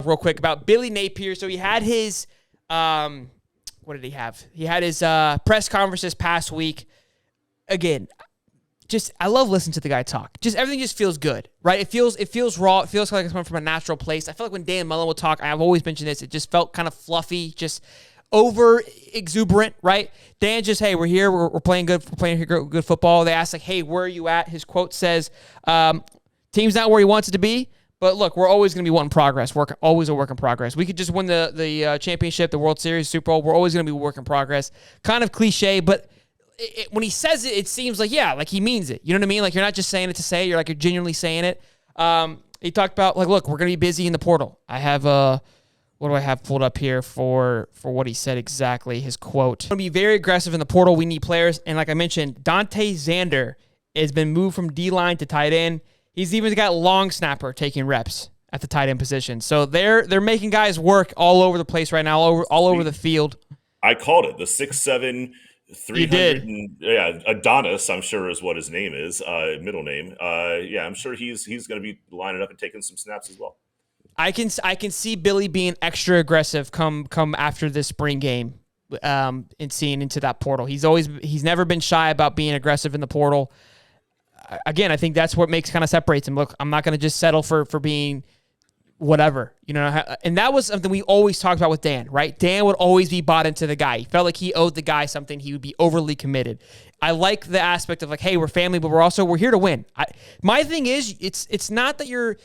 real quick about Billy Napier. So he had his, what did he have? He had his press conference this past week. Again, I love listening to the guy talk. Everything just feels good, right? It feels raw. It feels like it's coming from a natural place. I feel like when Dan Mullen will talk, I've always mentioned this, it just felt kind of fluffy, just over exuberant, right? Dan just, hey, we're here, we're playing good, good football. They asked, like, hey, where are you at? His quote says, team's not where he wants it to be, but look, we're always going to be wanting progress. Always a work in progress. We could just win the championship, the World Series, Super Bowl. We're always going to be a work in progress. Kind of cliche, but when he says it, it seems like, yeah, like he means it. You know what I mean? Like you're not just saying it to say it. You're genuinely saying it. He talked about, like, look, we're going to be busy in the portal. I have what do I have pulled up here for what he said exactly, his quote. We're going to be very aggressive in the portal. We need players. And like I mentioned, Dante Zander has been moved from D-line to tight end. He's even got long snapper taking reps at the tight end position. So they're making guys work all over the place right now, all over the field. I called it the 6'7", 300. Yeah, Adonis, I'm sure is what his name is, middle name. Yeah, I'm sure he's going to be lining up and taking some snaps as well. I can see Billy being extra aggressive come after this spring game, and seeing into that portal. He's never been shy about being aggressive in the portal. Again, I think that's what separates him. Look, I'm not going to just settle for being whatever, and that was something we always talked about with Dan, right? Dan would always be bought into the guy. He felt like he owed the guy something. He would be overly committed. I like the aspect of, like, hey, we're family, but we're here to win. My thing is, it's not that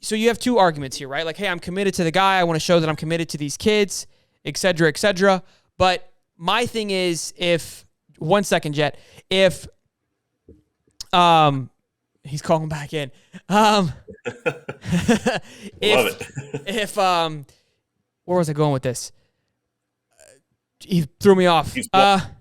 so you have two arguments here, right? Like, hey, I'm committed to the guy. I want to show that I'm committed to these kids, et cetera, et cetera. But my thing is, if he's calling back in. Love it. Where was I going with this? He threw me off. But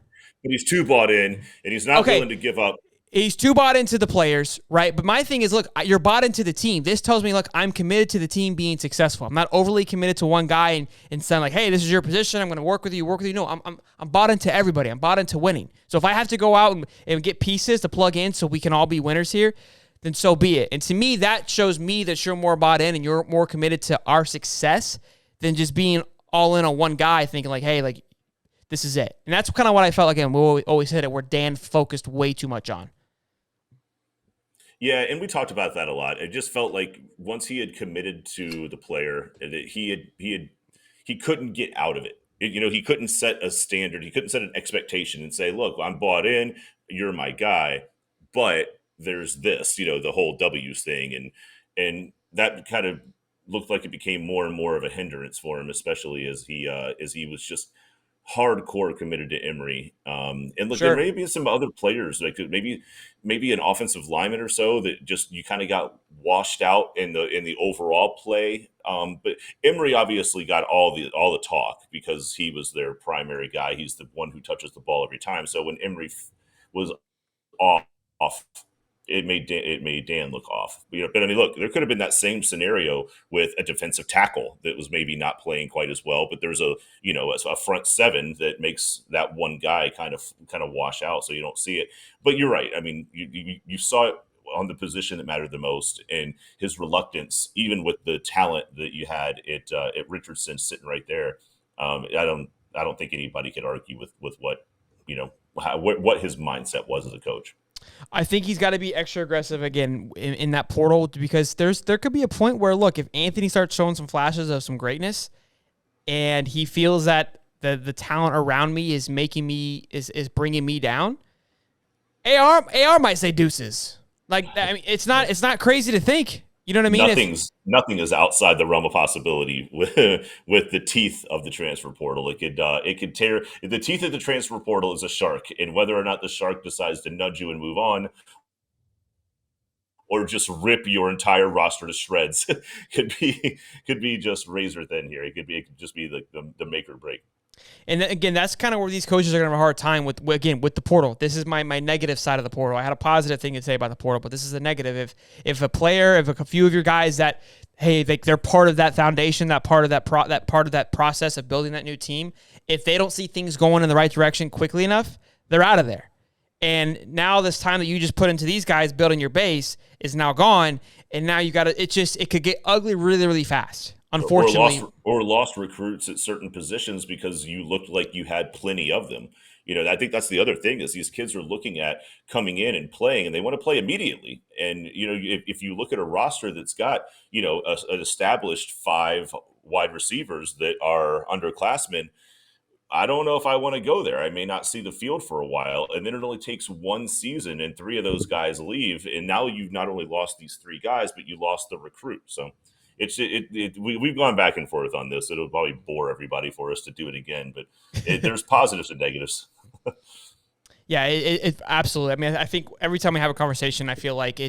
he's too bought in, and he's not willing to give up. He's too bought into the players, right? But my thing is, look, you're bought into the team. This tells me, look, I'm committed to the team being successful. I'm not overly committed to one guy and saying, like, hey, this is your position. I'm going to work with you. No, I'm bought into everybody. I'm bought into winning. So if I have to go out and get pieces to plug in so we can all be winners here, then so be it. And to me, that shows me that you're more bought in and you're more committed to our success than just being all in on one guy thinking, like, hey, like, this is it. And that's kind of what I felt like, and we always hit it, where Dan focused way too much on. Yeah, and we talked about that a lot. It just felt like once he had committed to the player, he couldn't get out of it. He couldn't set a standard. He couldn't set an expectation and say, look, I'm bought in. You're my guy. But there's this, the whole W's thing. And that kind of looked like it became more and more of a hindrance for him, especially as he was just hardcore committed to Emory. And look, Sure, there may be some other players, like maybe an offensive lineman or so, that just you kind of got washed out in the overall play. But Emory obviously got all the talk because he was their primary guy. He's the one who touches the ball every time. So when Emory was off, it made Dan look off. But I mean, look, there could have been that same scenario with a defensive tackle that was maybe not playing quite as well, but there's a front seven that makes that one guy kind of wash out, so you don't see it. But you're right. I mean, you saw it on the position that mattered the most, and his reluctance, even with the talent that you had at Richardson sitting right there. I don't think anybody could argue with what what his mindset was as a coach. I think he's got to be extra aggressive again in that portal, because there could be a point where, look, if Anthony starts showing some flashes of some greatness and he feels that the talent around me is bringing me down, AR might say deuces. Like, I mean, it's not crazy to think. You know what I mean? Nothing is outside the realm of possibility with the teeth of the transfer portal. It could tear. The teeth of the transfer portal is a shark, and whether or not the shark decides to nudge you and move on, or just rip your entire roster to shreds, could be just razor thin here. It could just be the make or break. And again, that's kind of where these coaches are going to have a hard time with the portal. This is my negative side of the portal. I had a positive thing to say about the portal, but this is a negative. If a few of your guys that, hey, they're part of that foundation, that part of that process of building that new team, if they don't see things going in the right direction quickly enough, they're out of there. And now this time that you just put into these guys building your base is now gone, and now you got to. It could get ugly really, really fast. unfortunately. Or lost recruits at certain positions because you looked like you had plenty of them. I think that's the other thing is these kids are looking at coming in and playing, and they want to play immediately. And if you look at a roster that's got an established 5 wide receivers that are underclassmen, I don't know if I want to go there. I may not see the field for a while, and then it only takes one season, and 3 of those guys leave, and now you've not only lost these 3 guys, but you lost the recruit. So we've gone back and forth on this. It'll probably bore everybody for us to do it again, but there's positives and negatives. Yeah, it absolutely. I mean, I think every time we have a conversation, I feel like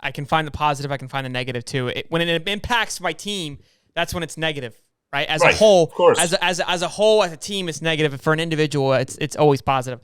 I can find the positive, I can find the negative too. When it impacts my team, that's when it's negative. Right, as a whole, of course. as a whole, as a team, it's negative. For an individual, it's always positive.